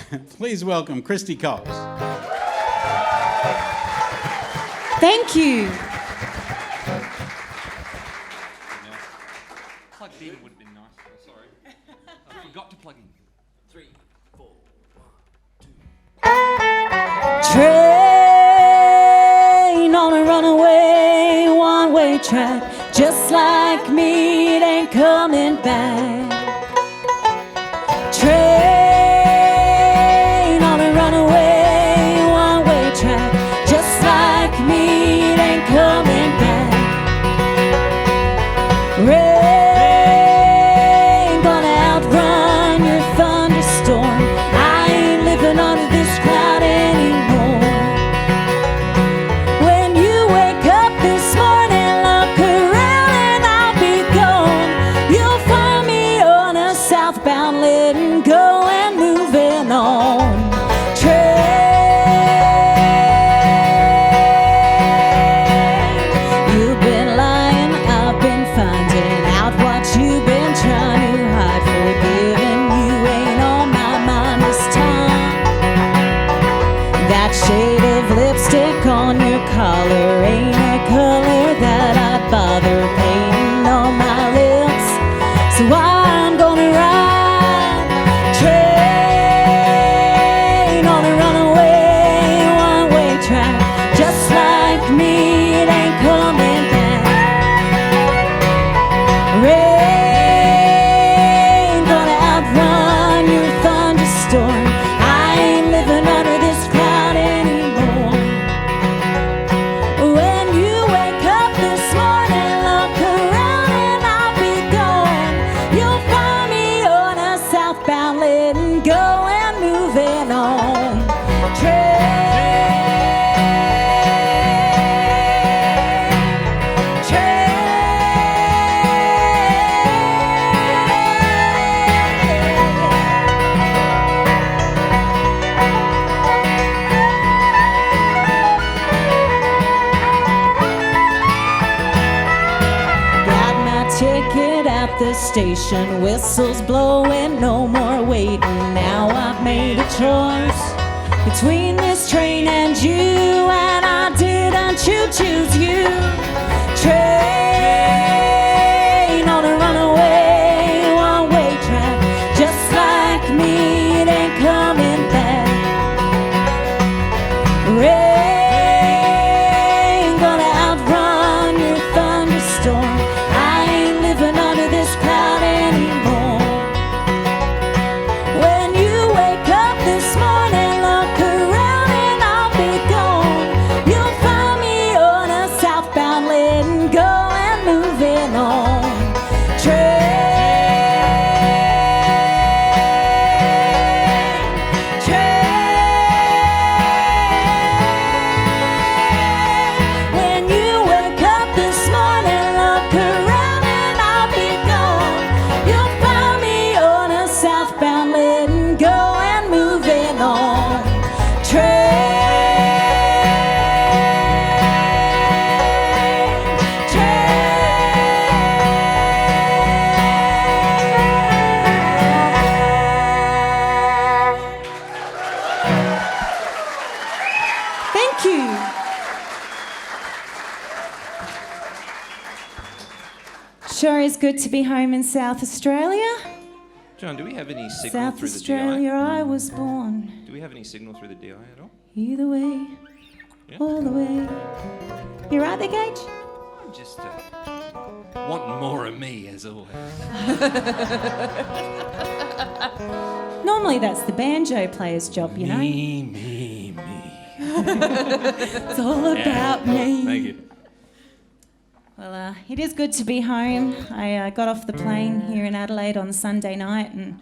Please welcome Kristy Coles. Thank you. Plugged in would have been nice. Oh, sorry. I forgot to plug in. 3, 4, 1, 2. Train on a runaway one-way track, just like me, it ain't coming back. Train on a runaway one-way track, just like me, it ain't coming back. Rain gonna outrun your thunderstorm. I ain't living under this cloud anymore. When you wake up this morning, look around and I'll be gone. You'll find me on a southbound, letting go and moving on. You've been lying, I've been finding out what you've been trying to hide. Forgiving you ain't on my mind this time. That shade of lipstick on your collar ain't a color that I'd bother painting on my lips. So I'm gonna ride train on a runaway one-way track, just like me, it ain't coming back. Rain gonna outrun your thunderstorm. I ain't living under this cloud anymore. When you wake up this morning, look around and I'll be gone. You'll find me on a southbound, letting go and moving on. Got my ticket at the station, whistles blowing, no more waiting. Now I've made a choice between this train and you, and I didn't choose you. Train on a runaway one-way track, just like me, it ain't coming back. Rain gonna outrun your thunderstorm. I ain't living under this cloud anymore. When you wake up this morning, look around and I'll be gone. You'll find me on a southbound, letting go and moving on. When you wake up this morning, look around and I'll be gone. You'll find me on a southbound, letting go and moving on. Thank you. Sure is good to be home in South Australia. John, do we have any signal South through the Australia, I was born. DI? Do we have any signal through the DI at all? Either way, Yeah. all the way. You right there, Gage? I'm just wanting more of me, as always. Normally that's the banjo player's job, you know. Me. It's all about me. Thank you. Well, it is good to be home. I got off the plane here in Adelaide on Sunday night and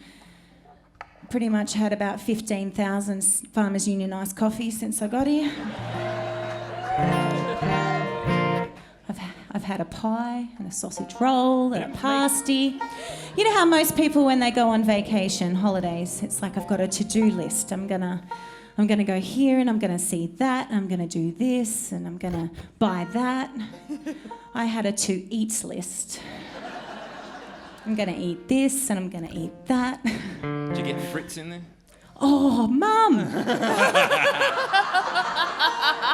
pretty much had about 15,000 Farmers Union iced coffee since I got here. I've had a pie and a sausage roll and a pasty. You know how most people, when they go on vacation, holidays, it's like I've got a to-do list. I'm gonna go here and I'm gonna see that and I'm gonna do this and I'm gonna buy that. I had a to-eat list. I'm gonna eat this and I'm gonna eat that. Did you get Fritz in there? Oh, Mum!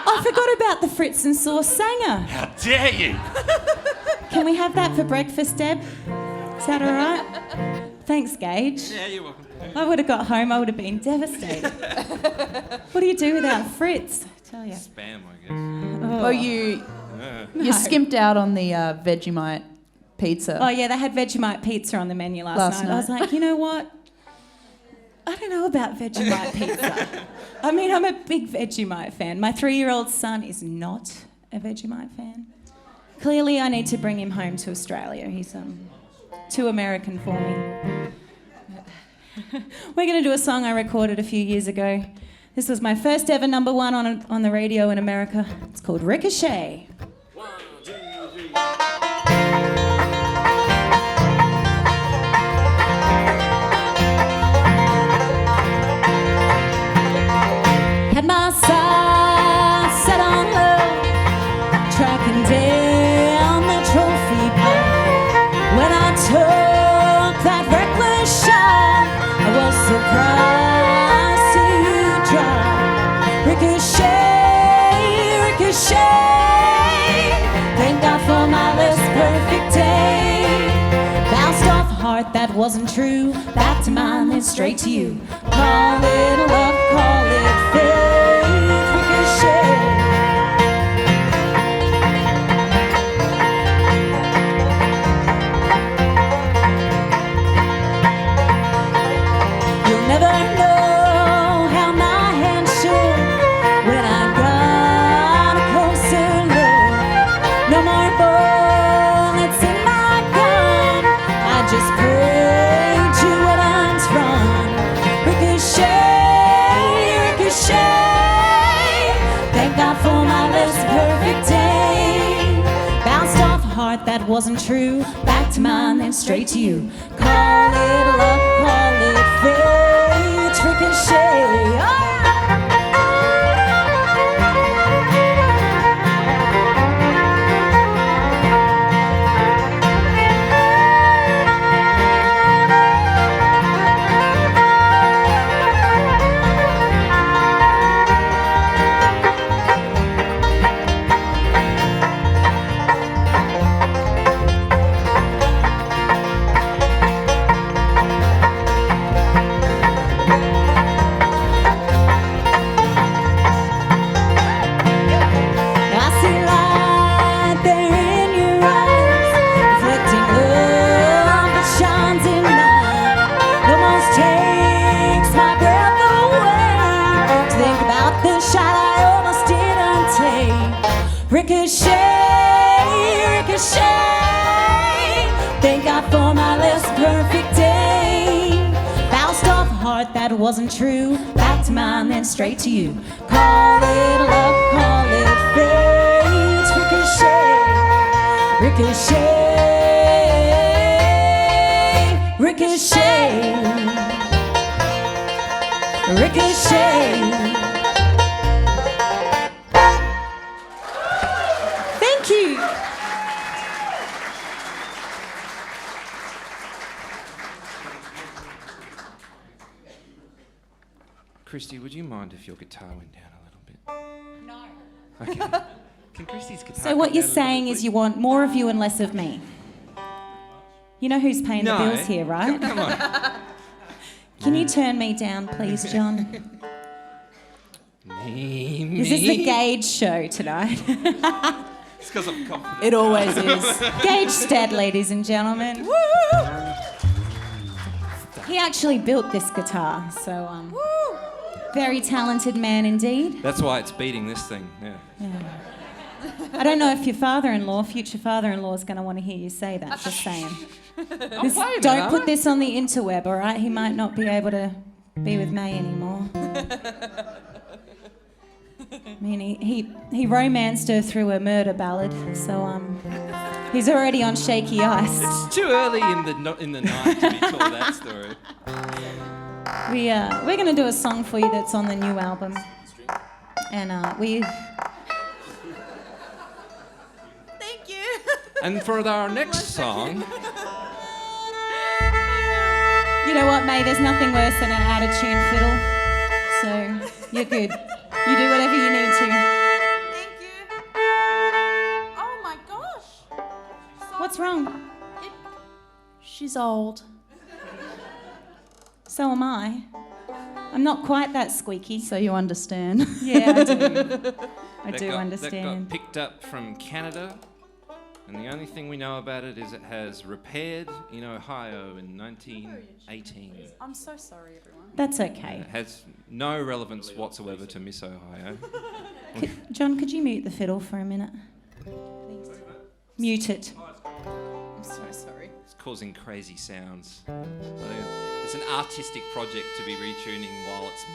I forgot about the Fritz and Sauce Sanger. How dare you? Can we have that for breakfast, Deb? Is that all right? Thanks, Gage. Yeah, you're welcome. I would have got home, I would have been devastated. What do you do without Fritz? I tell you. Spam, I guess. Oh. Well, you No. skimped out on the Vegemite pizza. Oh, yeah, they had Vegemite pizza on the menu last night. I was like, you know what? I don't know about Vegemite pizza. I mean, I'm a big Vegemite fan. My 3-year-old son is not a Vegemite fan. Clearly, I need to bring him home to Australia. He's too American for me. We're going to do a song I recorded a few years ago. This was my first ever #1 on the radio in America. It's called Ricochet. 1, 2, 3. Had my sights set on love, tracking down the trophy ball. When I took that reckless shot, I was surprised to drop. Ricochet, ricochet. Thank God for my less perfect day. Bounced off a heart that wasn't true, back to mine and straight to you. Call it love, call it fate. Ricochet. You'll never know how my hand shook when I got a closer look. No more bullets in my gun. I just prayed to what I'd run. Ricochet, ricochet. Thank God for my less perfect day. Bounced off a heart that wasn't true, back to mine and straight to you. Call it love, call it fate. Ricochet. Oh. I see light there in your eyes, reflecting love that shines in mine. Almost takes my breath away to think about the shot I almost didn't take. Ricochet, ricochet. Thank God for my less perfect day. Bounced off a heart that wasn't true, back to mine then straight to you. Call it love, call it fate. Ricochet, ricochet, ricochet, ricochet. Thank you. Kristy, would you mind if your guitar went down a little bit? No. Okay. Can Kristy's guitar So what come you're down a little saying bit, is you want more of you and less of me. You know who's paying No. the bills here, right? Come on. Can you turn me down, please, John? Me. This is the Gage show tonight. It's because I'm confident. It always is. Gage Stead, ladies and gentlemen. Woo! He actually built this guitar, so very talented man indeed. That's why it's beating this thing. Yeah. I don't know if your father-in-law, future father-in-law, is going to want to hear you say that. Just saying. Don't put this on the interweb, all right? He might not be able to be with May anymore. I mean, he romanced her through a murder ballad, so he's already on shaky ice. It's too early in the night to be told that story. We're going to do a song for you that's on the new album, and Thank you. And for our next song, you know what, May? There's nothing worse than an out-of-tune fiddle. You're good. You do whatever you need to. Thank you. Oh my gosh. What's wrong? She's old. So am I. I'm not quite that squeaky. So you understand. Yeah, I do. I That do got understand. picked up from Canada, and the only thing we know about it is it has repaired in Ohio in 1918. I'm so sorry, everyone. That's okay. It has no relevance whatsoever to Miss Ohio. John, could you mute the fiddle for a minute? Please. Mute it. I'm so sorry. It's causing crazy sounds. I think it's an artistic project to be retuning while it's...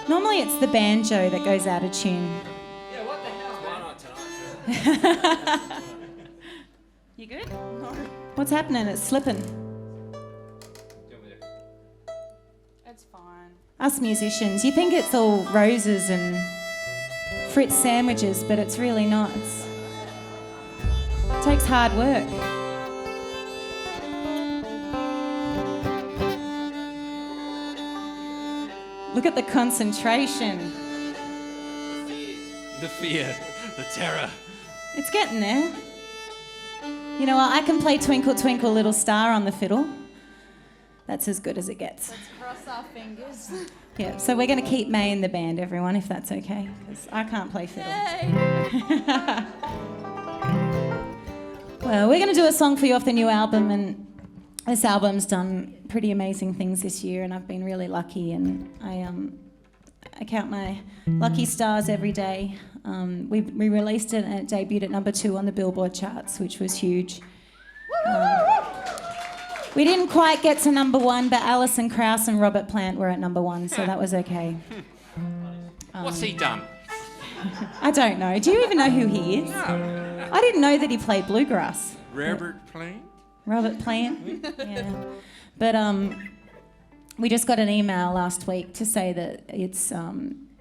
Normally it's the banjo that goes out of tune. Yeah, what the hell? Why not tonight? You good? No. What's happening? It's slipping. It's fine. Us musicians, you think it's all roses and Fritz sandwiches, but it's really not. It takes hard work. Look at the concentration. The fear, the terror. It's getting there. You know what? I can play Twinkle Twinkle Little Star on the fiddle. That's as good as it gets. Let's cross our fingers. Yeah, so we're going to keep May in the band, everyone, if that's okay, because I can't play fiddle. Yay! Well, we're going to do a song for you off the new album, and this album's done pretty amazing things this year, and I've been really lucky, and I count my lucky stars every day. We released it, and it debuted at number 2 on the Billboard charts, which was huge. We didn't quite get to number 1, but Alison Krauss and Robert Plant were at number 1, so that was okay. What's he done? I don't know. Do you even know who he is? No. I didn't know that he played bluegrass. Robert Plant? Robert Plant? Yeah. But we just got an email last week to say that it's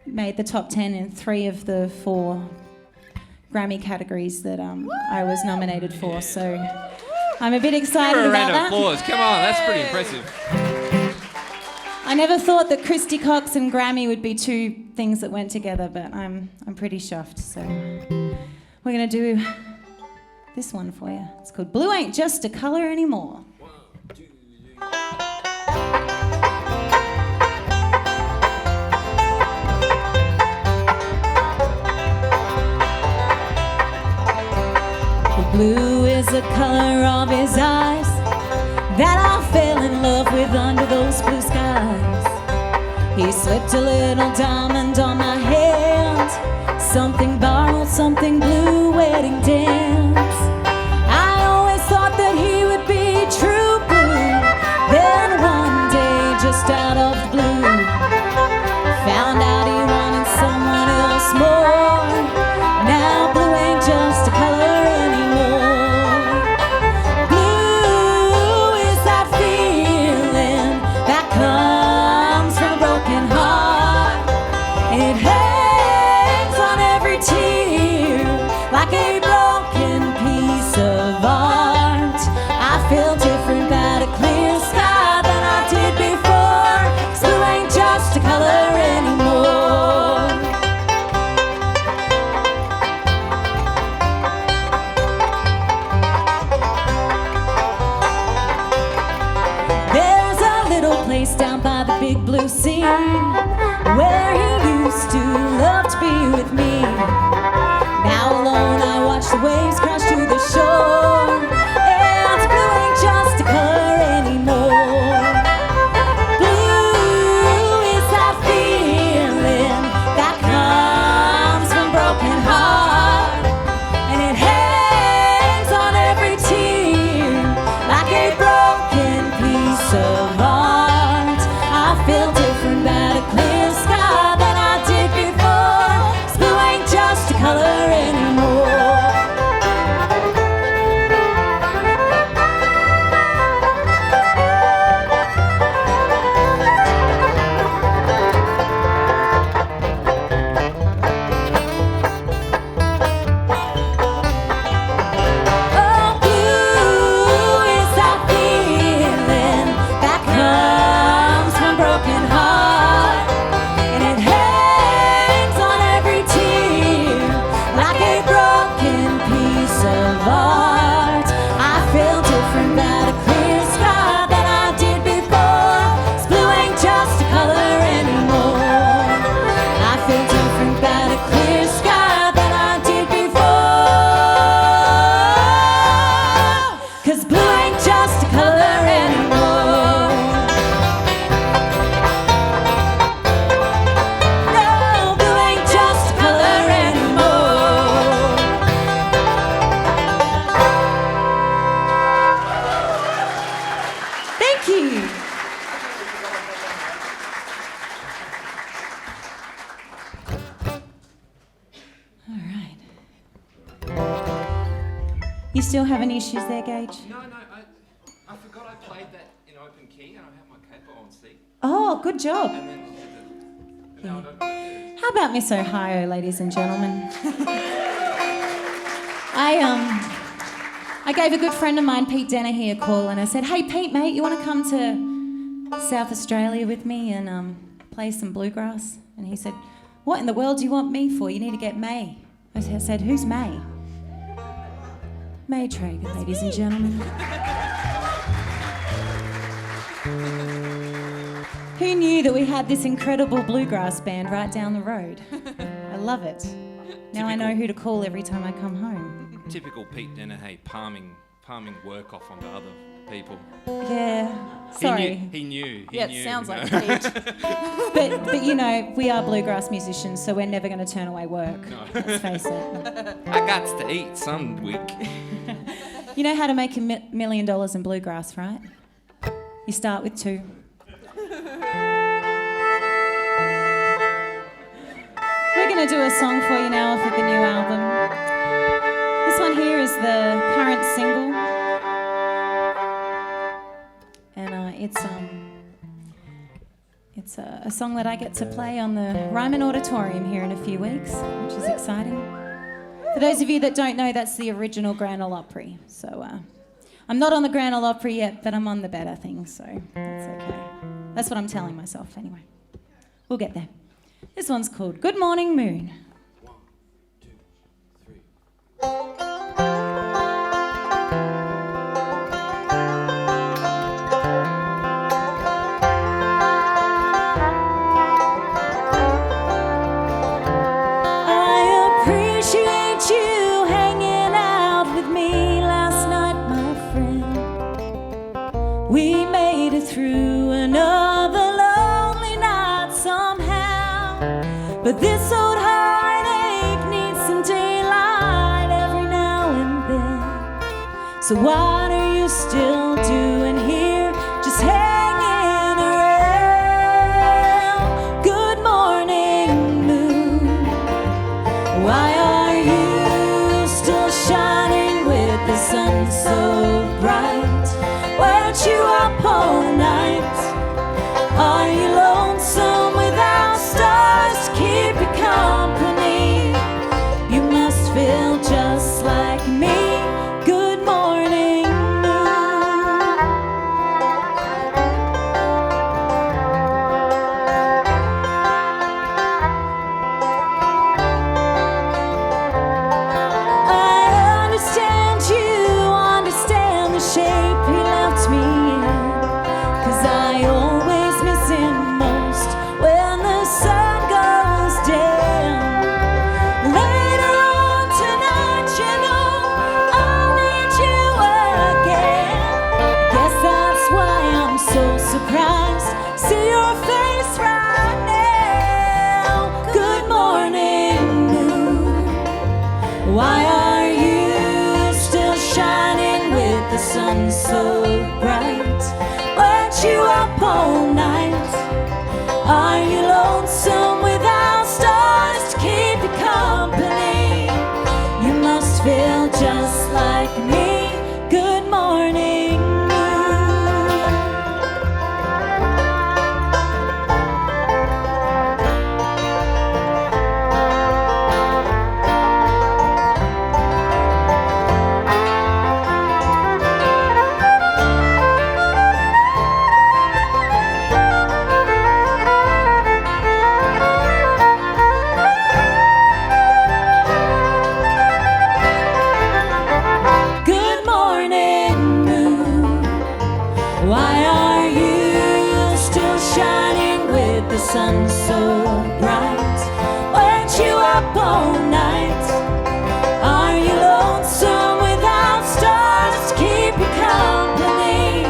made the top 10 in 3 of the 4 Grammy categories that I was nominated for, so I'm a bit excited Give her a about round of that. applause. Come on, that's pretty impressive. I never thought that Kristy Cox and Grammy would be 2 things that went together, but I'm pretty chuffed, so we're going to do this one for you. It's called Blue Ain't Just a Colour Anymore. 1, 2, 3. Blue is the color of his eyes that I fell in love with under those blue skies. He slipped a little diamond on my hand, something borrowed, something blue, wedding dance. I always thought that he would be true blue. Then one day, just out of the blue, found out he wanted someone else more. Now blue ain't just a color anymore. Blue is that feeling that comes from a broken heart. It hangs on every tear like a broken piece of art. I feel different about a clear sky than I did before. 'Cause blue ain't just a color anymore. There's a little place down by the big blue sea where he used to love to be with me. Now alone I watch the waves crash to the shore, and blue ain't just a color anymore. Blue is that feeling that comes from a broken heart, and it hangs on every tear like a broken piece of art. I feel different about a clear You still having issues there, Gage? No, I forgot I played that in open key and I had my capo on C. Oh, good job. And then now I don't know what to do. How about Miss Ohio, ladies and gentlemen? I gave a good friend of mine, Pete Dennehy, a call, and I said, "Hey, Pete, mate, you want to come to South Australia with me and play some bluegrass?" And he said, "What in the world do you want me for? You need to get May." I said, "Who's May?" May Traeger, ladies and gentlemen. Who knew that we had this incredible bluegrass band right down the road? I love it. Now I know who to call every time I come home. Typical Pete Dennehy palming work off onto other people. Yeah, sorry. He knew. Yeah, He it knew, sounds you know. like Pete. But you know, we are bluegrass musicians, so we're never going to turn away work. No. Let's face it. I got to eat some week. You know how to make $1 million in bluegrass, right? You start with 2. We're going to do a song for you now off of the new album. This one here is the current single. And it's a song that I get to play on the Ryman Auditorium here in a few weeks, which is exciting. For those of you that don't know, that's the original Grand Ole Opry. So I'm not on the Grand Ole Opry yet, but I'm on the better things, so that's okay. That's what I'm telling myself anyway. We'll get there. This one's called Good Morning Moon. 1, 2, 3. We made it through another lonely night somehow. But this old heartache needs some daylight every now and then. So what are you still doing here, just hanging around? Good morning, moon. Why are you still shining with the sun so bright? Weren't you up all night? Are you lonesome without stars to keep you company? You must feel just like me. Good morning, I understand you understand the shape he left me in, 'cause I always miss him most when the sun goes down. Later on tonight, you know, I'll need you again. Guess that's why I'm so surprised. See your face right now. Good morning, moon. Why are you still shining with the sun so bright? Weren't you up all night? Are you lonesome without stars to keep you company? You must feel just like me. Good morning, moon. Good morning, moon. Why are you still shining with the sun so bright? Weren't you up all night? Are you lonesome without stars to keep you company?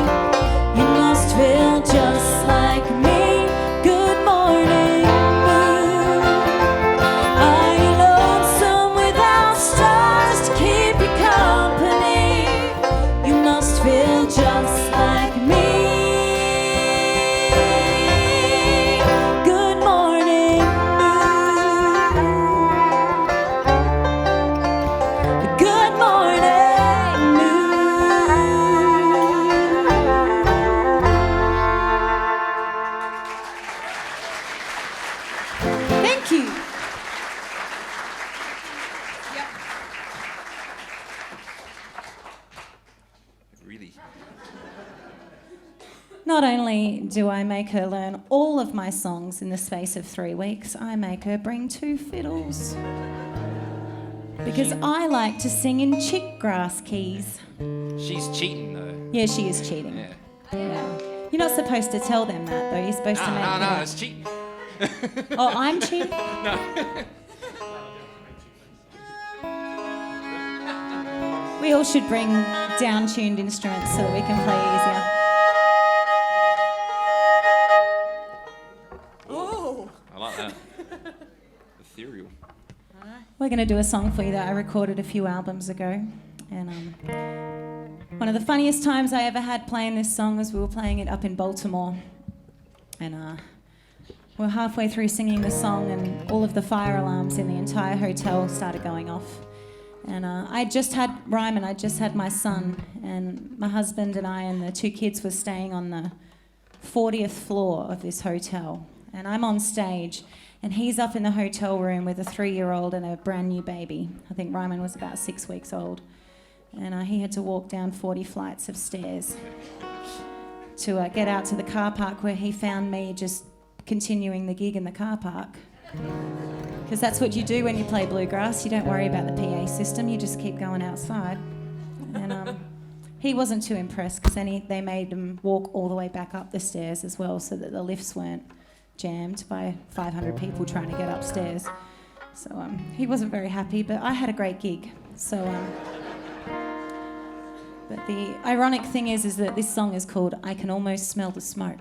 You must feel just like me. Good morning, moon. Are you lonesome without stars to keep you company? You must feel just like me. Good morning, moon. not only do I make her learn all of my songs in the space of 3 weeks, I make her bring 2 fiddles. Because I like to sing in chickgrass keys. She's cheating though. Yeah, she is cheating. Yeah. Yeah. You're not supposed to tell them that, though. You're supposed to make No, it's cheating. Oh, I'm cheating? We all should bring down-tuned instruments so that we can play easier. Oh. I like that. Ethereal. We're going to do a song for you that I recorded a few albums ago. And one of the funniest times I ever had playing this song was we were playing it up in Baltimore. And we were halfway through singing the song and all of the fire alarms in the entire hotel started going off. And I just had Ryman, I just had my son, and my husband and I and the 2 kids were staying on the 40th floor of this hotel. And I'm on stage, and he's up in the hotel room with a 3-year-old and a brand new baby. I think Ryman was about 6 weeks old. And he had to walk down 40 flights of stairs to get out to the car park, where he found me just continuing the gig in the car park. Because that's what you do when you play bluegrass. You don't worry about the PA system, you just keep going outside. And he wasn't too impressed, because then they made him walk all the way back up the stairs as well, so that the lifts weren't jammed by 500 people trying to get upstairs. So he wasn't very happy, but I had a great gig. So, but the ironic thing is that this song is called I Can Almost Smell the Smoke.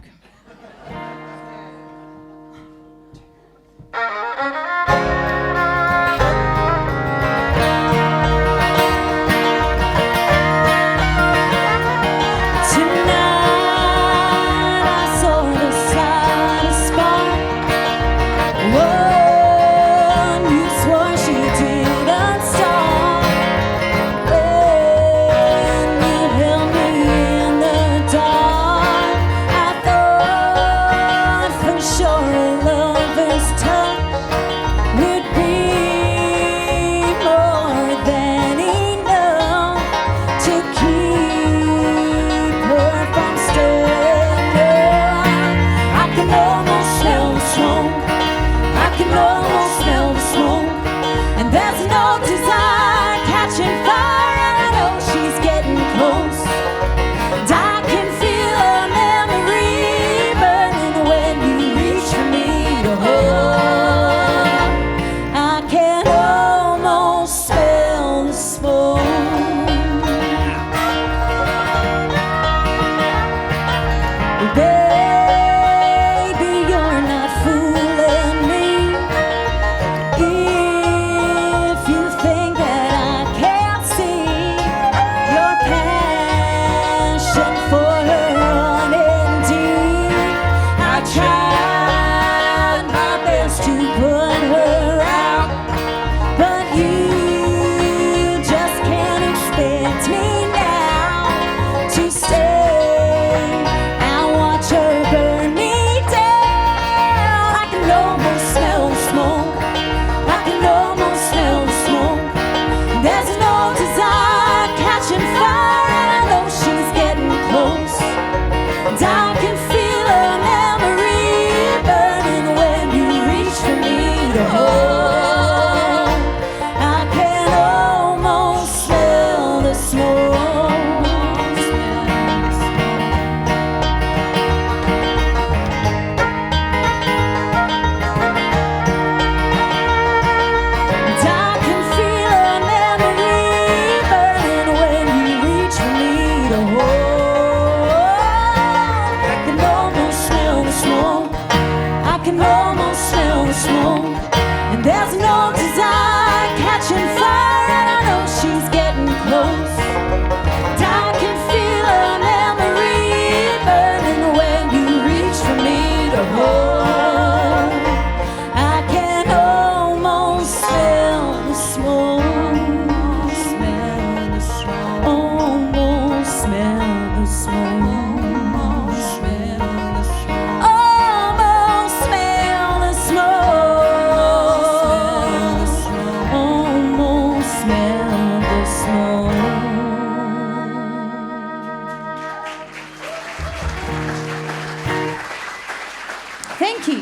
Thank you.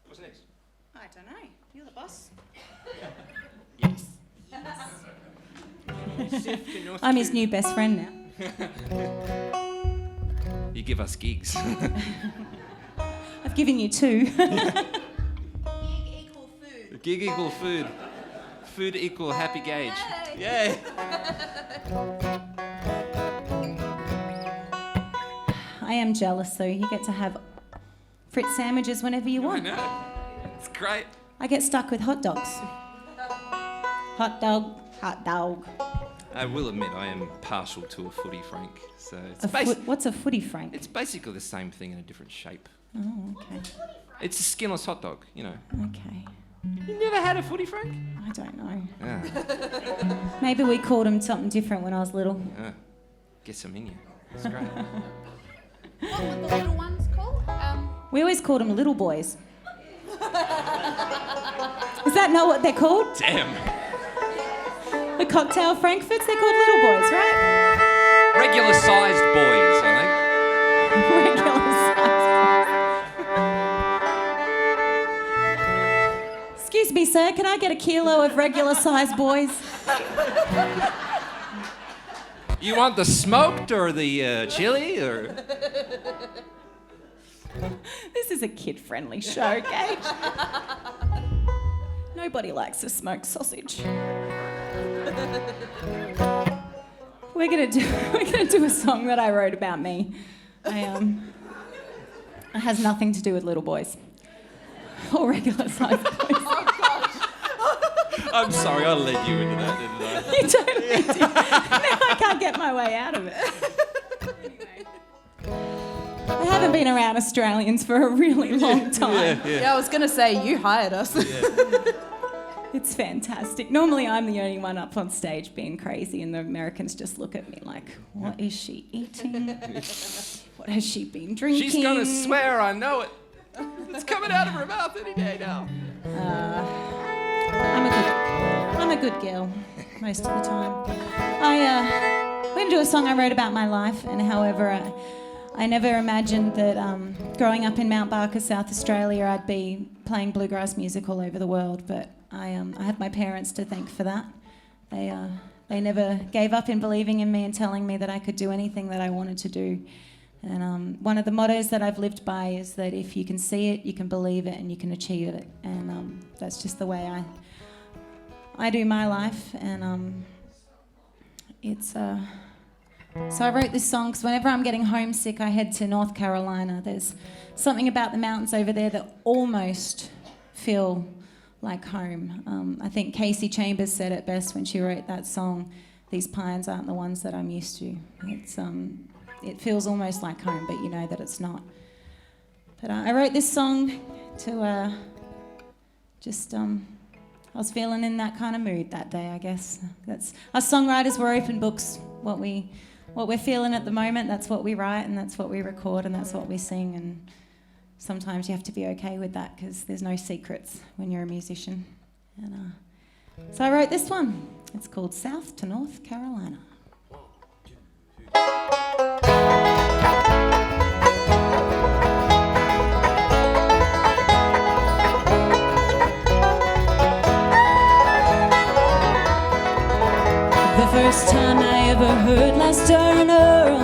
What's next? I don't know. You're the boss. Yes. I'm his new best friend now. You give us gigs. I've given you 2. Gig equal food. Gig equal food. Food equal happy gauge. Yay! I am jealous though. You get to have Fritz sandwiches whenever you I want. know. It's great. I get stuck with hot dogs. Hot dog, hot dog. I will admit I am partial to a footy frank. So it's What's a footy frank? It's basically the same thing in a different shape. Oh, okay. It's a skinless hot dog, you know. Okay. You never had a footy frank? I don't know. Ah, Maybe we called them something different when I was little. get some in you. It's great. What were the little ones called? We always called them little boys. Is that not what they're called? Damn. The cocktail frankfurts, they're called little boys, right? Regular sized boys, I Regular size. Excuse me, sir, can I get a kilo of regular sized boys? think. You want the smoked or the chili or? This is a kid-friendly show, Gage. Nobody likes a smoked sausage. We're gonna do a song that I wrote about me. It has nothing to do with little boys or regular sized boys. I'm sorry, I led you into that, didn't I? You totally did. Now I can't get my way out of it. Anyway. I haven't been around Australians for a really long time. Yeah, I was going to say, you hired us. It's fantastic. Normally I'm the only one up on stage being crazy and the Americans just look at me like, what is she eating? What has she been drinking? She's gonna swear, I know it. It's coming out of her mouth any day now. I'm a good girl most of the time. We're going to do a song I wrote about my life, and however, I never imagined that growing up in Mount Barker, South Australia, I'd be playing bluegrass music all over the world, but I have my parents to thank for that. They never gave up in believing in me and telling me that I could do anything that I wanted to do. And one of the mottos that I've lived by is that if you can see it, you can believe it, and you can achieve it. And that's just the way I do my life. And so I wrote this song because whenever I'm getting homesick, I head to North Carolina. There's something about the mountains over there that almost feel like home. I think Casey Chambers said it best when she wrote that song, "These pines aren't the ones that I'm used to." It feels almost like home, but you know that it's not. But I wrote this song to I was feeling in that kind of mood that day, I guess. That's us songwriters, we're open books. What we're feeling at the moment, that's what we write, and that's what we record, and that's what we sing. And sometimes you have to be okay with that because there's no secrets when you're a musician. And so I wrote this one. It's called South to North Carolina. The first time I ever heard Lester and Earl,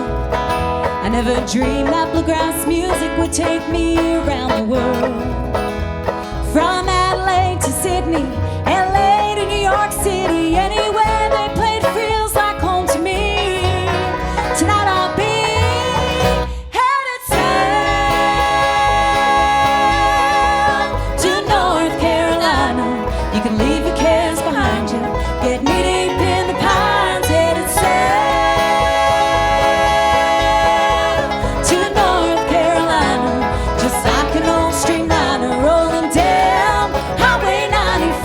I never dreamed that bluegrass music would take me around the world. From Adelaide to Sydney, LA to New York City, anywhere they played feels like home to me. Tonight I'll be headed south to North Carolina. You can leave your cares behind you, get knee deep in the pines, headed south to North Carolina, just like an old streamliner rolling down Highway 95.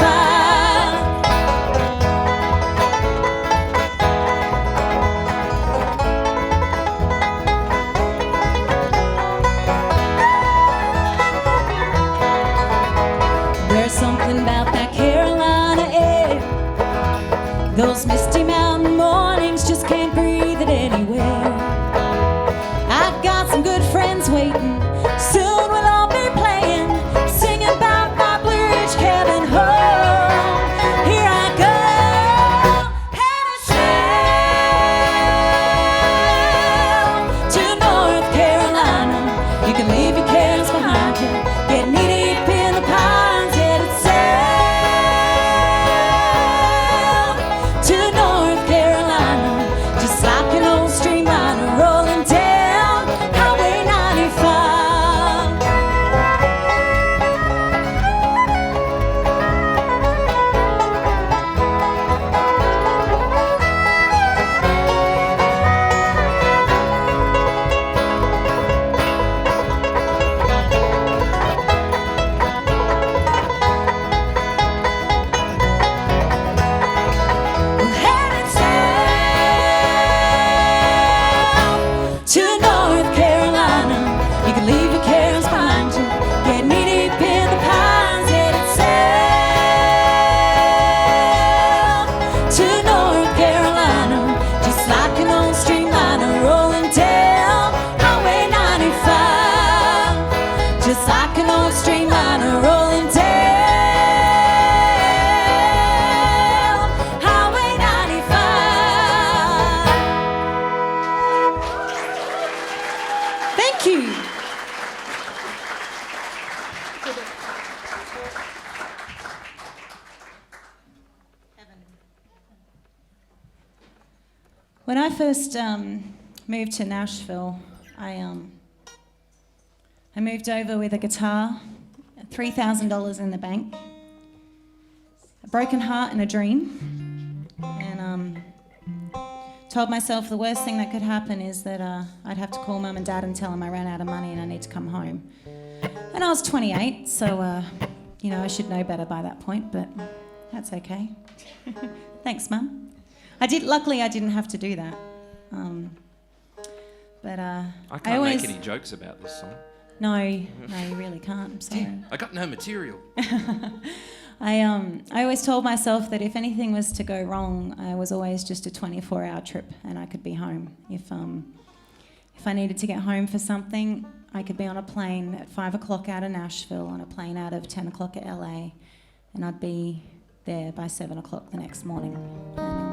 When I first moved to Nashville, I moved over with a guitar, $3,000 in the bank, a broken heart and a dream, and told myself the worst thing that could happen is that I'd have to call Mum and Dad and tell them I ran out of money and I need to come home. And I was 28, so I should know better by that point, but that's okay. Thanks, Mum. Luckily, I didn't have to do that. I can't make any jokes about this song. No, you really can't. I'm sorry. I got no material. I always told myself that if anything was to go wrong, I was always just a 24-hour trip and I could be home. If I needed to get home for something, I could be on a plane at 5 o'clock out of Nashville, on a plane out of 10 o'clock at LA, and I'd be there by 7 o'clock the next morning. And,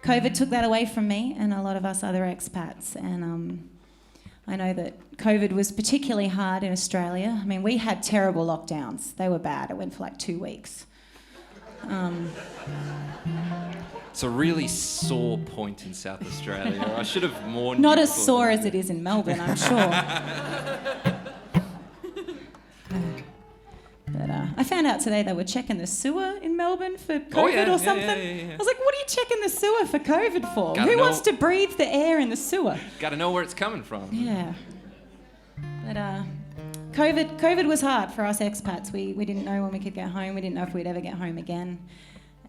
COVID took that away from me and a lot of us other expats, and I know that COVID was particularly hard in Australia. I mean, we had terrible lockdowns. They were bad. It went for like 2 weeks. It's a really sore point in South Australia. I should have warned Not you as before sore that. as it is in Melbourne, I'm sure. But I found out today they were checking the sewer in Melbourne for COVID or something. Yeah. I was like, what are you checking the sewer for COVID for? Gotta Who know. wants to breathe the air in the sewer? Got to know where it's coming from. Yeah. But COVID was hard for us expats. We didn't know when we could get home. We didn't know if we'd ever get home again.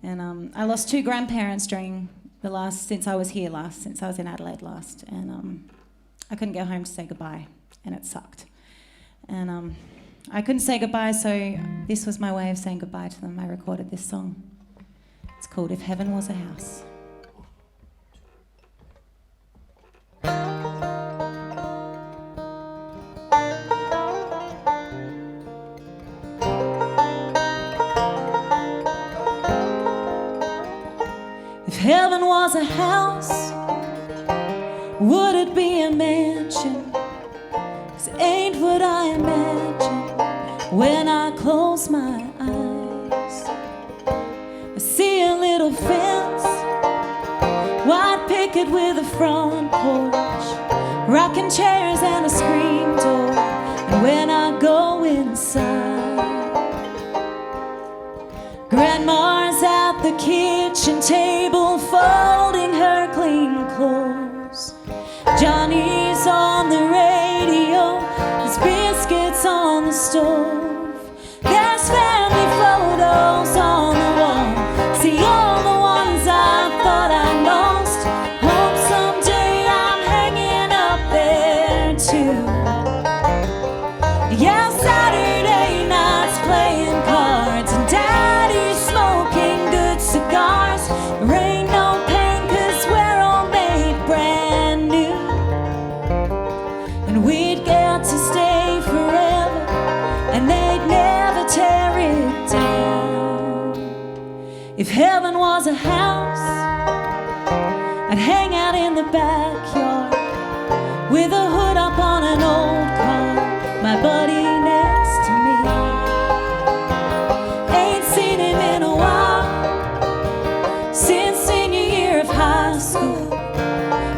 And I lost 2 grandparents during since I was here last, since I was in Adelaide last. And I couldn't get home to say goodbye, and it sucked. And I couldn't say goodbye, so this was my way of saying goodbye to them. I recorded this song. It's called If Heaven Was a House. If heaven was a house, would it be a mansion? 'Cause it ain't what I imagine when I close my eyes. I see a little fence, white picket with a front porch, rocking chairs and a screen door. And when I go inside, Grandma's at the kitchen table folding her clean clothes. Johnny's on the radio, there's biscuits on the stove. There's family photos on the wall, see all the ones I thought I lost. Hope someday I'm hanging up there too. Yeah, Saturday nights playing cards and Daddy's smoking good cigars. There ain't no pain 'cause we're all made brand new, and we'd get to stay forever and they'd never tear it down. If heaven was a house, I'd hang out in the backyard with a hood up on an old car, my buddy next to me. Ain't seen him in a while, since senior year of high school.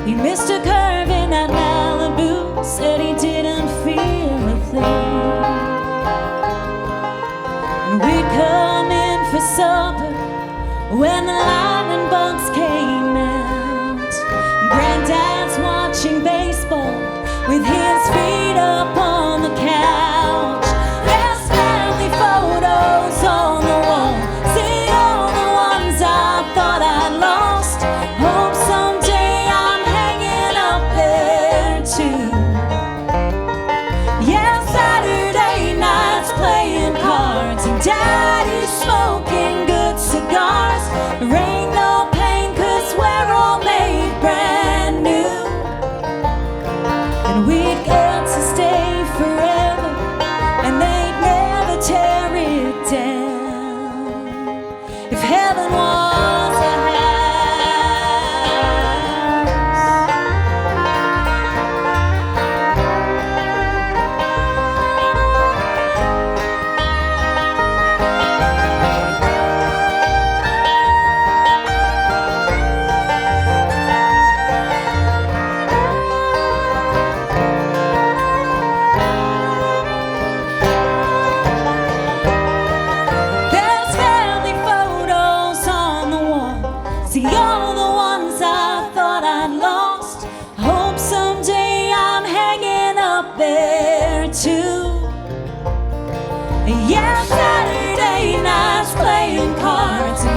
He missed a curve in that Malibu, said he didn't feel a thing. And we'd come in for supper when the lightning bugs came out. Granddad's watching baseball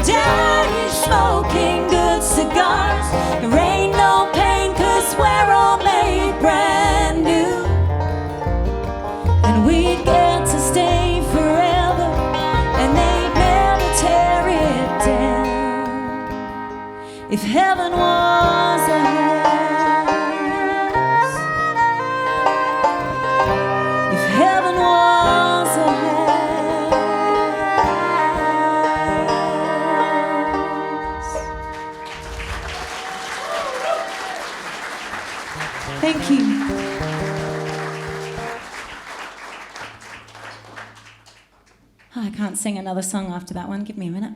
daddy smoking good cigars. There ain't no pain 'cause we're all made brand new. And we'd get to stay forever, and they'd never tear it down. If heaven was a house, if heaven was a house. Thank you. I can't sing another song after that one. Give me a minute.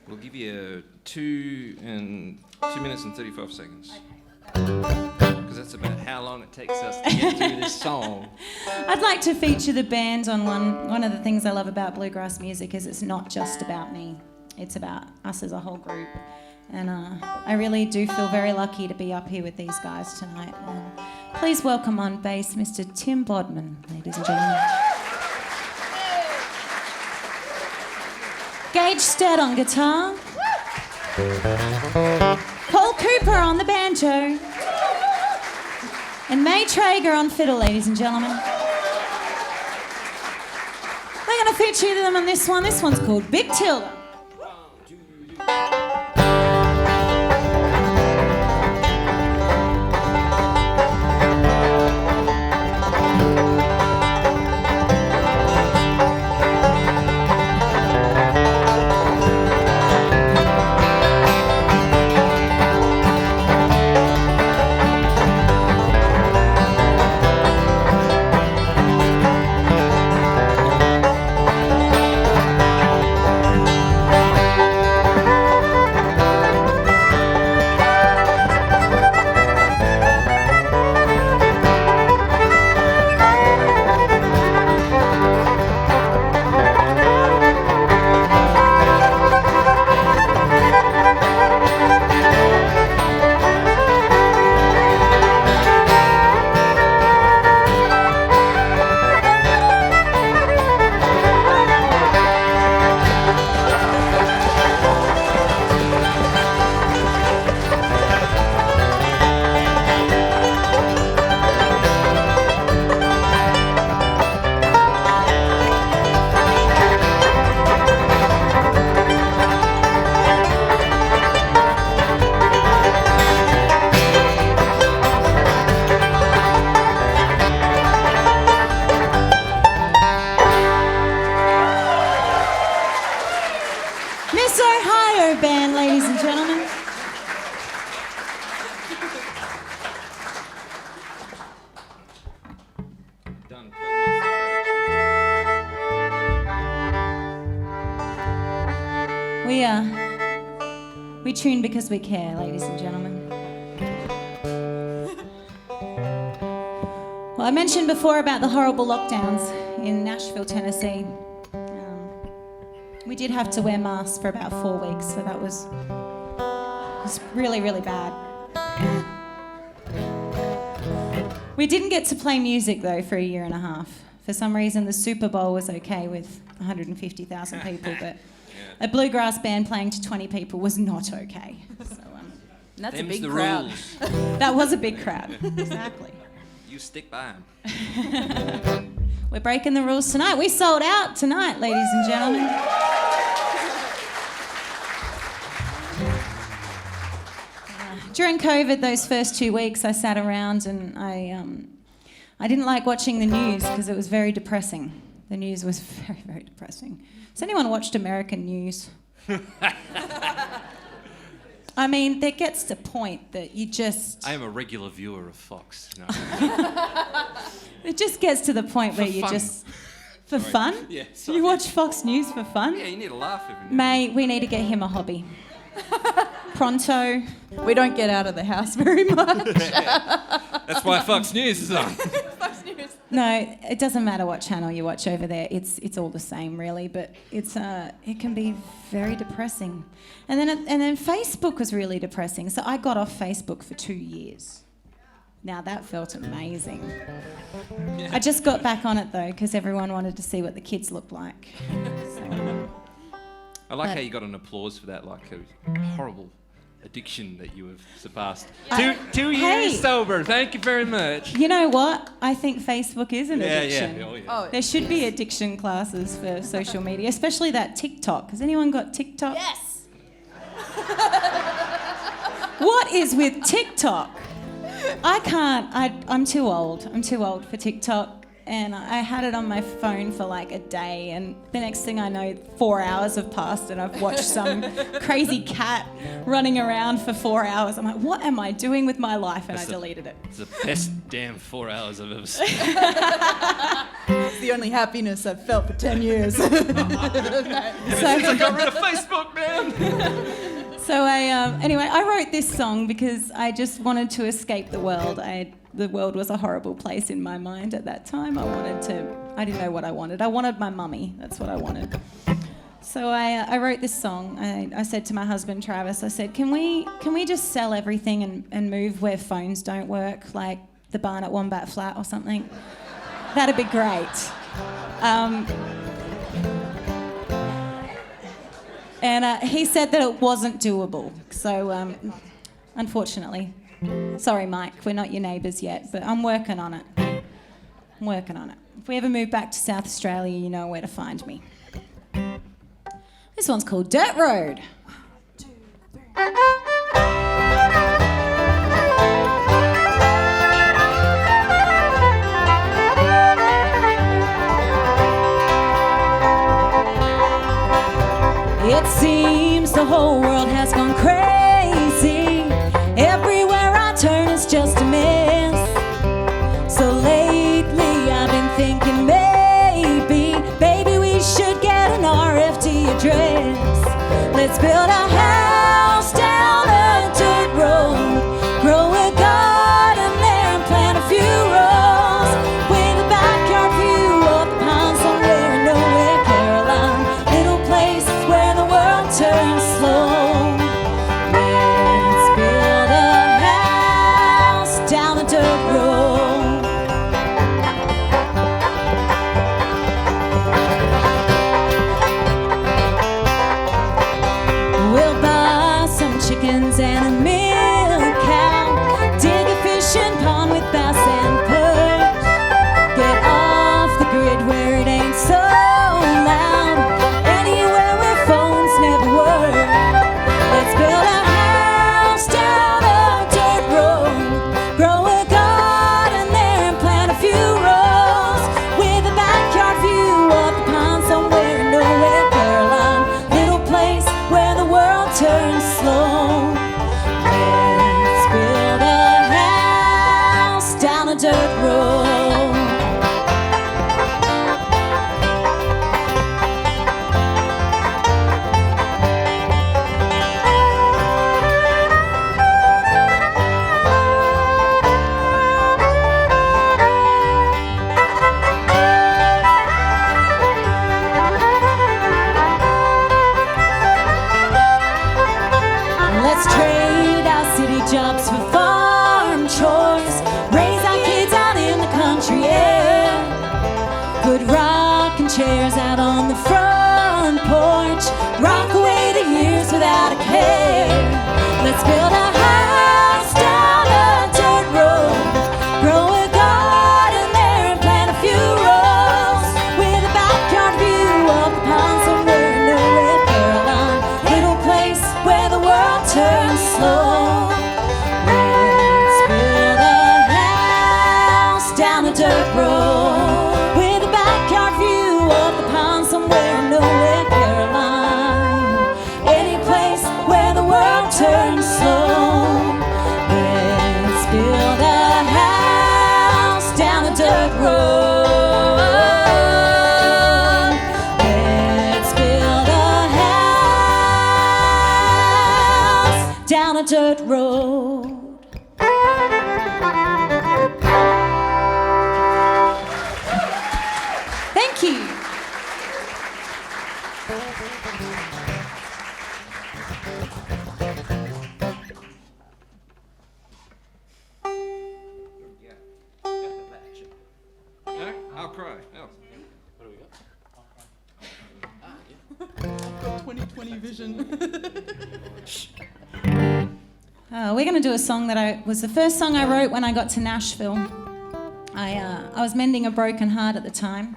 We'll give you 2 minutes and 35 seconds. Because that's about how long it takes us to get through this song. I'd like to feature the band on one of the things I love about bluegrass music is it's not just about me. It's about us as a whole group. And I really do feel very lucky to be up here with these guys tonight. And please welcome on bass Mr. Tim Bodman, ladies and gentlemen. Gage Stead on guitar. Paul Cooper on the banjo. And May Traeger on fiddle, ladies and gentlemen. We're going to feature them on this one. This one's called Big Tilda. Band, ladies and gentlemen. Done. We tune because we care, ladies and gentlemen. Well, I mentioned before about the horrible lockdowns in Nashville, Tennessee. We did have to wear masks for about 4 weeks, so that was really, really bad. We didn't get to play music, though, for a year and a half. For some reason, the Super Bowl was okay with 150,000 people, but a bluegrass band playing to 20 people was not okay. So, That's Them's a big the crowd. rules. that was a big crowd, exactly. You stick by them. We're breaking the rules tonight. We sold out tonight, ladies and gentlemen. During COVID, those first 2 weeks, I sat around and I didn't like watching the news because it was very depressing. The news was very, very depressing. Has anyone watched American news? I mean, there gets to a point that you just... I am a regular viewer of Fox. No. It just gets to the point where you fun. just... For fun? Yeah, sorry. You watch Fox News for fun? Yeah, you need a laugh every now May, we need to get him a hobby. Pronto. We don't get out of the house very much. That's why Fox News is on. Fox News. No, it doesn't matter what channel you watch over there. It's all the same, really. But it can be very depressing. And then Facebook was really depressing. So I got off Facebook for 2 years. Now that felt amazing. Yeah. I just got back on it though because everyone wanted to see what the kids looked like. So, I like But- how you got an applause for that, like a horrible addiction that you have surpassed. I- Two Hey! years sober. Thank you very much. You know what? I think Facebook is an addiction. Yeah. Oh, yeah. Oh, There should be addiction classes for social media, especially that TikTok. Has anyone got TikTok? yes. What is with TikTok? I can't. I'm too old. I'm too old for TikTok. And I had it on my phone for like a day, and the next thing I know, 4 hours have passed, and I've watched some crazy cat running around for 4 hours. I'm like, what am I doing with my life? And I deleted it. It's the best damn 4 hours I've ever seen. It's the only happiness I've felt for 10 years. So, I got rid of Facebook, man. so anyway, I wrote this song because I just wanted to escape the world. The world was a horrible place in my mind at that time. I didn't know what I wanted. I wanted my mummy. That's what I wanted. So I wrote this song. I said to my husband, Travis, I said, can we just sell everything and move where phones don't work, like the barn at Wombat Flat or something? That'd be great. And he said that it wasn't doable. So unfortunately, sorry, Mike, we're not your neighbours yet, but I'm working on it. I'm working on it. If we ever move back to South Australia, you know where to find me. This one's called Dirt Road. It seems the whole world has gone crazy. Everywhere I turn it's just a mess. So lately I've been thinking maybe we should get an RFD address. Let's build a house down a dirt road, grow a garden there and plant a few rows, with a backyard view of the pond somewhere in nowhere, Caroline, little place where the world turns slow. Let's build a house down a dirt road. We'll buy some chickens and a milk cow, dig a fishing pond with bass and perch, get off the grid where it ain't so loud, anywhere where phones never work. Let's build a house down a dirt road, grow a garden there and plant a few rows, with a backyard view of the pond somewhere in nowhere, Caroline, little place where the world turns slow. Let's build a house down a dirt road. Let's trade our city jobs for farm chores, raise our kids out in the country air, put rocking chairs out on the front porch, rock away the years without a care. Let's build a house down a dirt road, grow a garden there and plant a few rows, with a backyard view of the pond somewhere in nowhere, Caroline, little place where the world turns slow. Let's build a house down a dirt road, with a backyard view of the pond somewhere in nowhere, Caroline, any place where the world turns slow. Let's build a house down a dirt road. Let's build a house down a dirt road. Thank you. No? I'll cry. No. I've got 2020 vision. We're going to do a song that was the first song I wrote when I got to Nashville. I was mending a broken heart at the time,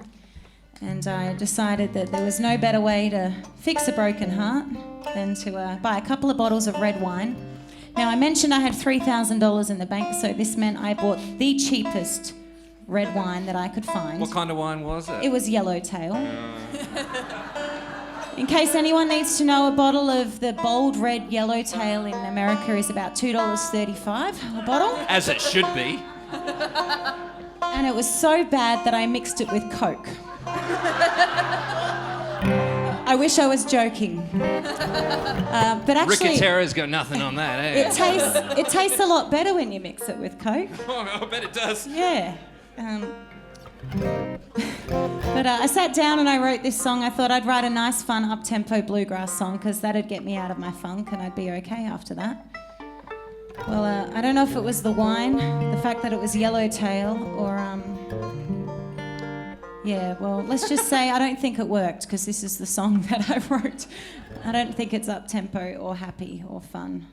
and I decided that there was no better way to fix a broken heart than to buy a couple of bottles of red wine. Now, I mentioned I had $3,000 in the bank, so this meant I bought the cheapest red wine that I could find. What kind of wine was it? It was Yellowtail. In case anyone needs to know, a bottle of the bold red Yellowtail in America is about $2.35 a bottle. As it should be. And it was so bad that I mixed it with Coke. I wish I was joking. But actually... Rickettera's got nothing on that, eh? It tastes a lot better when you mix it with Coke. Oh, I bet it does. Yeah. But I sat down and I wrote this song. I thought I'd write a nice, fun, up-tempo bluegrass song because that'd get me out of my funk and I'd be okay after that. Well, I don't know if it was the wine, the fact that it was Yellowtail, or... Yeah, well, let's just say I don't think it worked because this is the song that I wrote. I don't think it's up-tempo or happy or fun.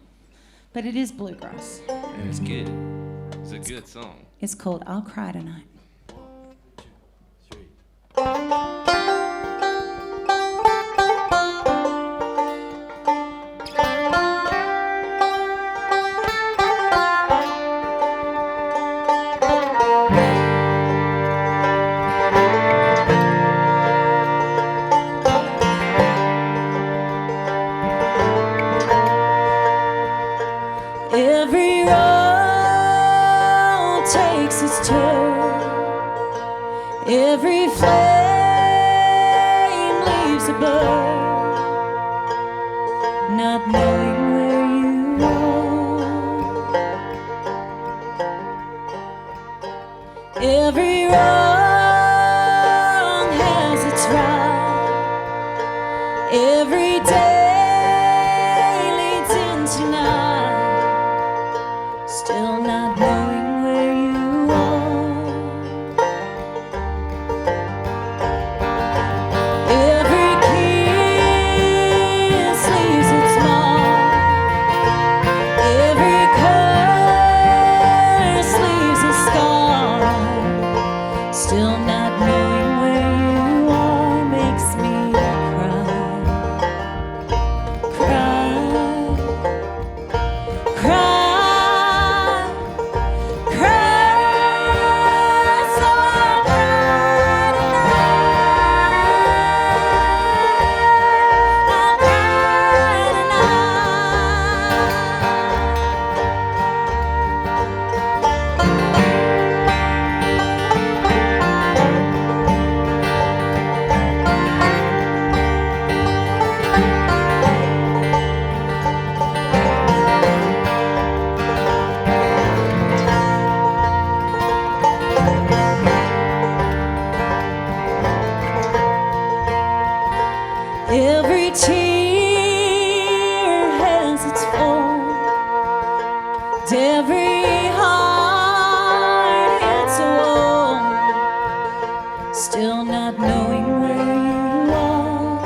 But it is bluegrass. And it's good. It's a good song. It's called I'll Cry Tonight. Every road takes its turn. Every flame leaves a burn. Not knowing where you are. Every wrong has its right. Every day leads into night. Still not knowing where you are. Every kiss leaves its mark. Every curse leaves a scar. Still not knowing where you are makes me cry. Cry. Cry. Every tear has its fault. Every heart hits a wall. Still not knowing where you are.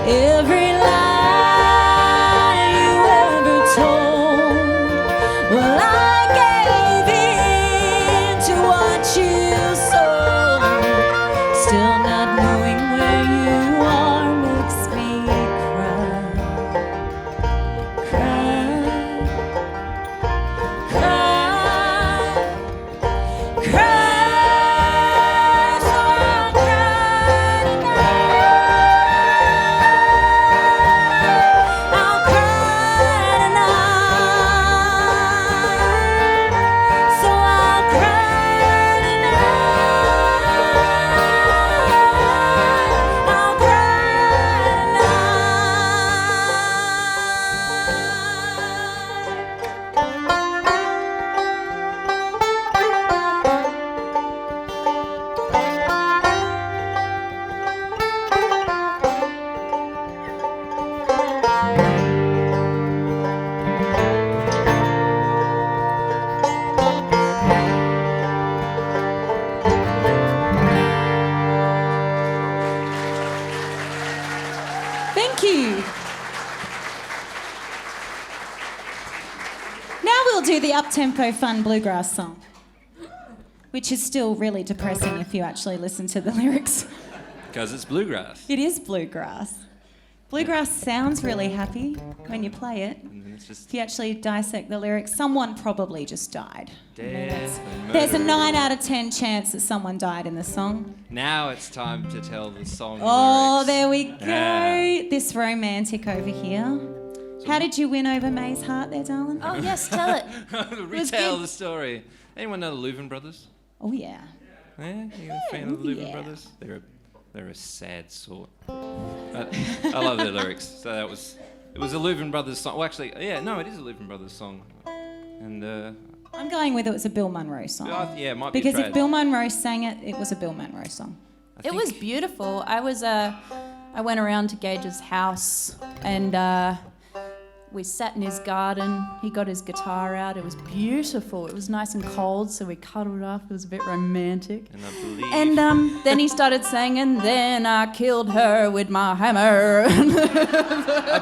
Every lie you ever told. Well, I gave in to what you sold. Still not knowing where you are makes me cry. Cry. Cry. Cry. So I'll cry tonight. I'll cry tonight. So I'll cry tonight. I'll still do the up-tempo fun bluegrass song, which is still really depressing if you actually listen to the lyrics. Because it's bluegrass. It is bluegrass. Bluegrass sounds really happy when you play it. And then it's just If you actually dissect the lyrics, someone probably just died. death and There's a murder. 9 out of 10 chance that someone died in the song. Now it's time to tell the song Oh, lyrics. there we go. Yeah. This romantic over here. How did you win over May's heart there, darling? Oh, yes, tell it. Retell good. the story. Anyone know the Louvin brothers? Oh, yeah. Yeah, you a fan of the Louvin yeah. brothers? They're a sad sort. I love their lyrics. So it was a Louvin brothers song. Well, actually, yeah, no, it is a Louvin brothers song. And I'm going with it was a Bill Monroe song. yeah, it might be. Because a if trad. Bill Monroe sang it, it was a Bill Monroe song. It was beautiful. I went around to Gage's house and we sat in his garden. He got his guitar out. It was beautiful. It was nice and cold, so we cuddled up. It was a bit romantic. And I believe. And then he started singing, "Then I killed her with my hammer." I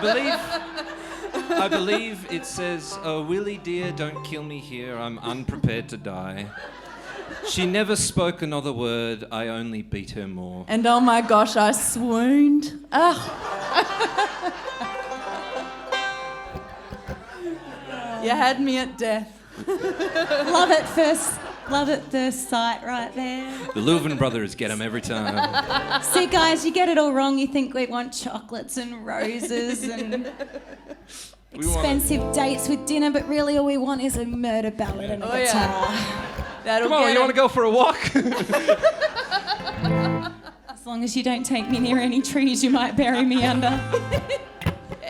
believe it says, "Oh, Willie dear, don't kill me here. I'm unprepared to die. She never spoke another word. I only beat her more." And oh my gosh, I swooned. You had me at death. Love at first sight right there. The Louvin brothers get them every time. See, guys, you get it all wrong. You think we want chocolates and roses and expensive dates with dinner, but really all we want is a murder ballad and a Oh, yeah. guitar. That'll Come on, get you want to go for a walk? As long as you don't take me near any trees you might bury me under.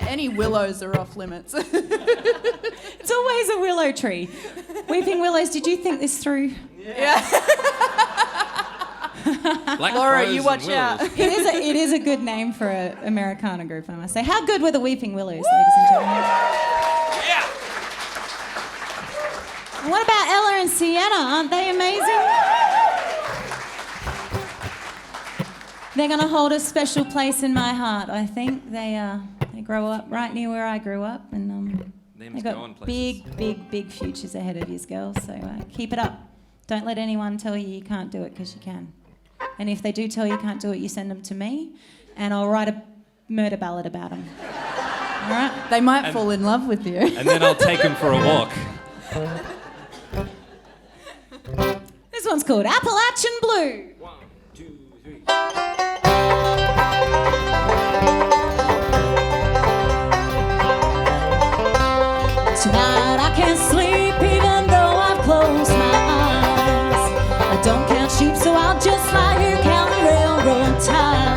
Any willows are off limits. It's always a willow tree. Weeping willows, did you think this through? Like Laura, crows you and watch willows. out. It is a good name for an Americana group, I must say. How good were the Weeping Willows, ladies and gentlemen? Yeah. And what about Ella and Sienna? Aren't they amazing? They're going to hold a special place in my heart, I think. They grow up right near where I grew up, and Them's they've going got places. big futures ahead of you, girls. So keep it up. Don't let anyone tell you you can't do it, because you can. And if they do tell you can't do it, you send them to me, and I'll write a murder ballad about them. All right? They might fall in love with you. And then I'll take them for a walk. This one's called Appalachian Blue. 1, 2, 3. Tonight I can't sleep even though I've closed my eyes. I don't count sheep, so I'll just lie here counting railroad ties.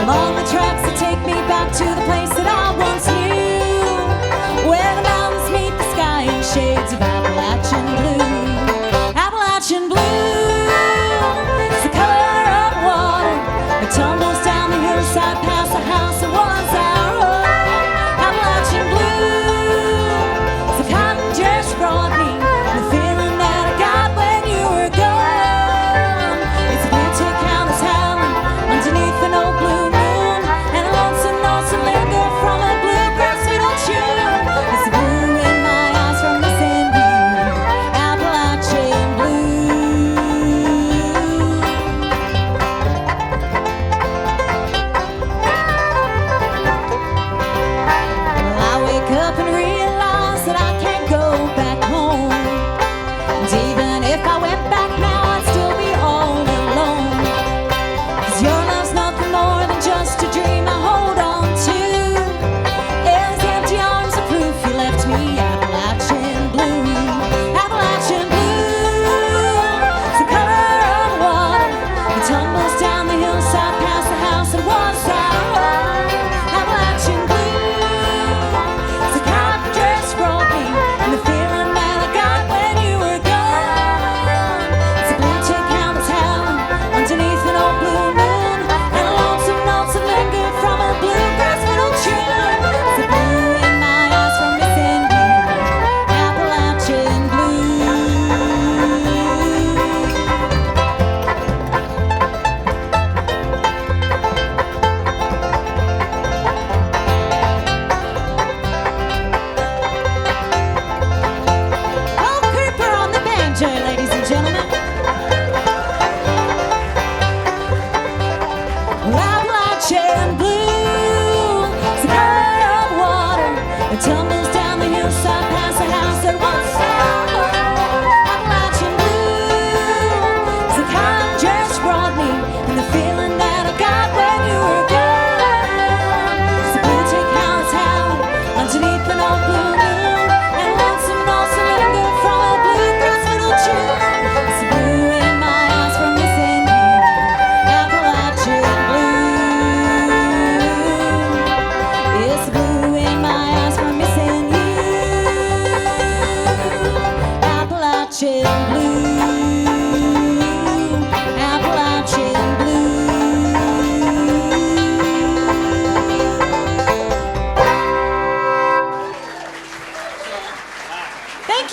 Along the tracks that take me back to the place that I once knew, where the mountains meet the sky in shades of Appalachian blue. Appalachian blue, it's the color of water that tumbles down the hillside past the house that was our home. Appalachian blue, it's the kind that just brought me the feeling that I got when you were gone. It's a blue tick hound that's howling underneath an old blue moon, and a lonesome, lonesome lake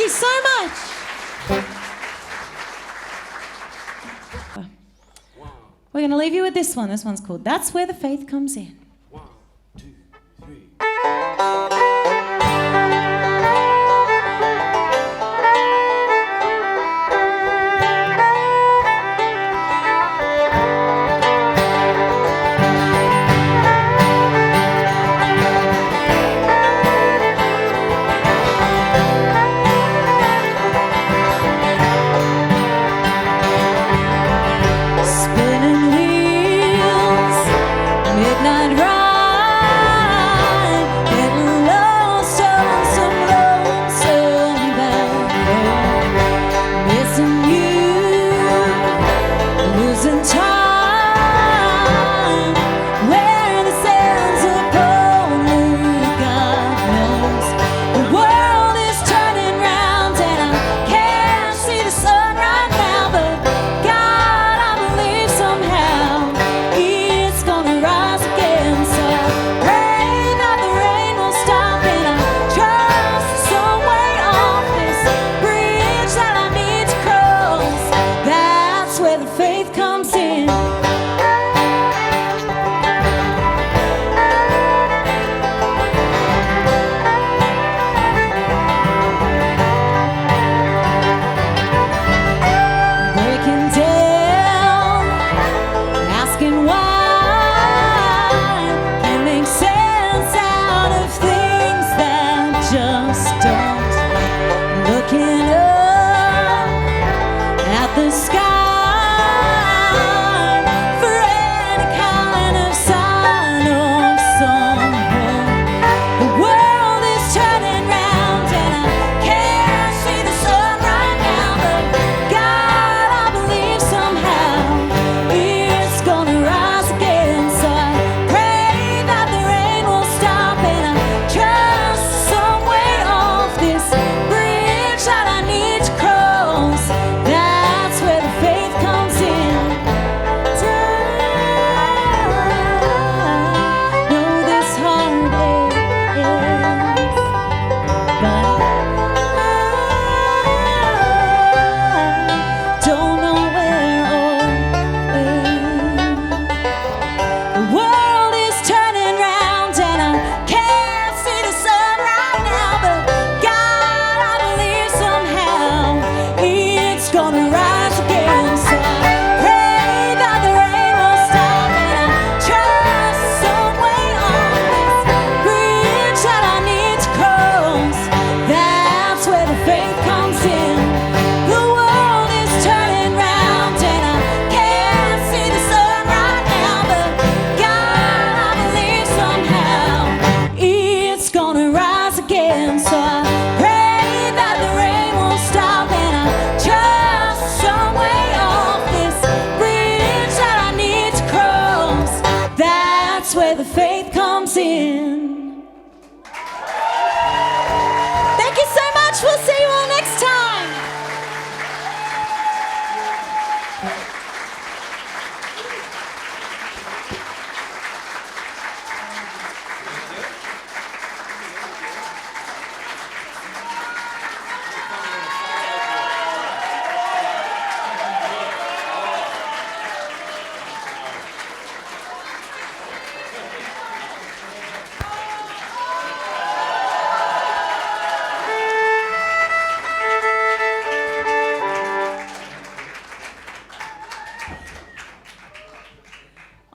you so much. We're going to leave you with this one. This one's called That's Where the Faith Comes In. 1, 2, 3. Spinning wheels, midnight ride.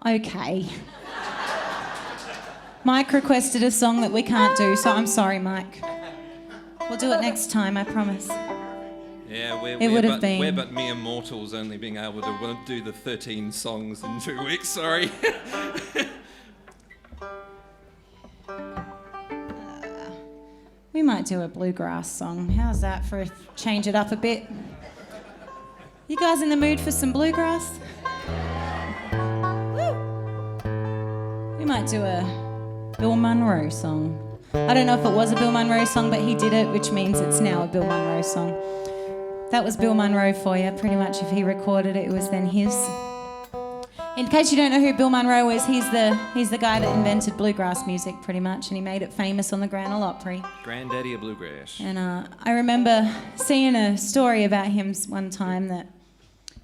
Okay. Mike requested a song that we can't do, so I'm sorry, Mike. We'll do it next time, I promise. Yeah, we're but mere mortals, only being able to do the 13 songs in 2 weeks, sorry. We might do a bluegrass song. How's that for change it up a bit? You guys in the mood for some bluegrass? Woo! We might do a Bill Monroe song. I don't know if it was a Bill Monroe song, but he did it, which means it's now a Bill Monroe song. That was Bill Monroe for you, pretty much. If he recorded it, it was then his. In case you don't know who Bill Monroe is, he's the guy that invented bluegrass music pretty much, and he made it famous on the Grand Ole Opry. Granddaddy of bluegrass. And I remember seeing a story about him one time that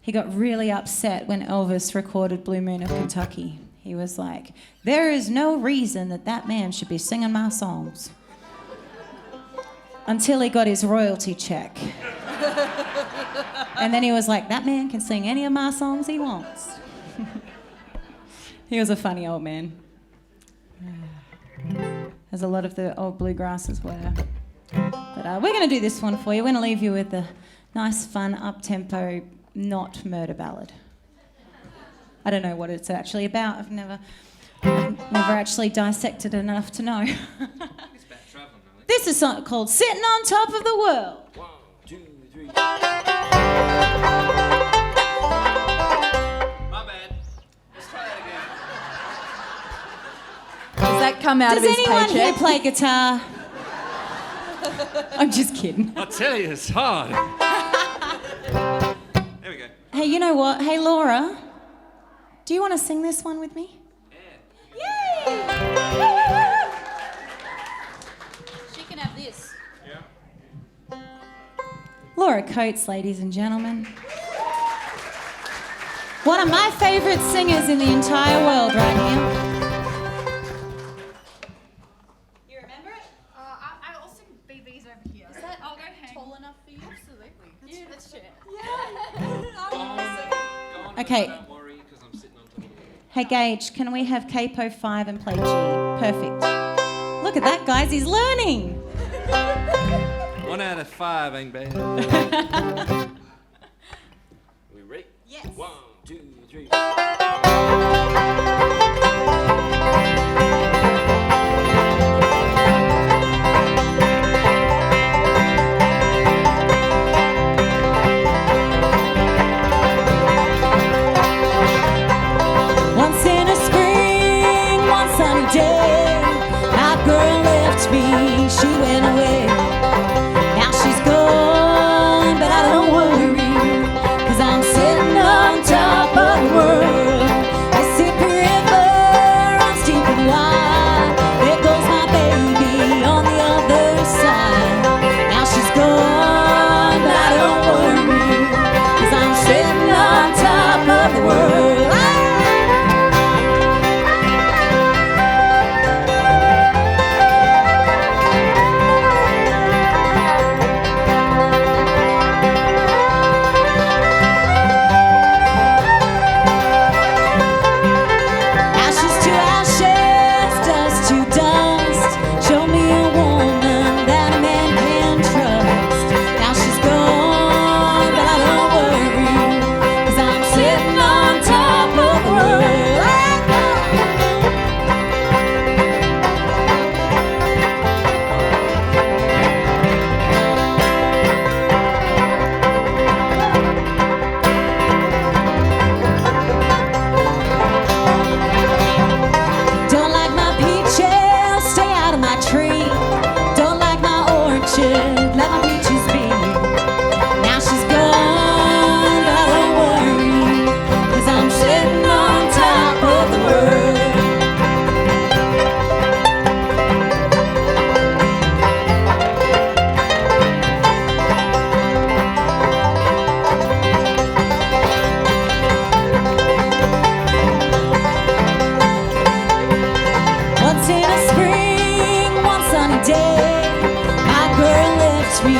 he got really upset when Elvis recorded Blue Moon of Kentucky. He was like, there is no reason that man should be singing my songs. Until he got his royalty check. And then he was like, that man can sing any of my songs he wants. He was a funny old man. As a lot of the old bluegrassers were. But we're going to do this one for you. We're going to leave you with a nice, fun, up-tempo, not murder ballad. I don't know what it's actually about. I've never actually dissected it enough to know. It's about traveling, really. This is something called Sitting on Top of the World. 1, 2, 3. My bad. Let's try that again. Does that come out Does of his anyone here paycheck? play guitar? I'm just kidding. I tell you, it's hard. There we go. Hey, you know what? Hey, Laura, do you want to sing this one with me? Yeah. Yay! She can have this. Yeah. Laura Coates, ladies and gentlemen. One of my favourite singers in the entire world right here. You remember it? I'll sing BB's over here. Is that I'll go hang. tall enough for you? Absolutely. Yeah, let's share. Go on, Okay. Don't worry, because I'm sitting on top of it. Hey, Gage, can we have capo 5 and play G? Perfect. Look at that, guys. He's learning. 1 out of 5 ain't bad. We ready? Yes. 1, 2, 3. Once in a spring, one sunny day, my girl left me, she went away. Now she's gone, but I don't worry, 'cause I'm sitting on top of the world. Mississippi River runs deep and wide, there goes my baby on the other side. Now she's gone, but I don't worry, 'cause I'm sitting on top of the world. Ashes to ashes, dust to dust. Show me a woman that a man can trust. Now she's gone, but I don't worry, 'cause I'm sitting on top of the world. Don't like my peaches, stay out of my tree. Don't like my orchard, let my peaches be. Now she's gone, but I don't worry, 'cause I'm sitting on top of the world. Once in a spring, one sunny day, my girl left me,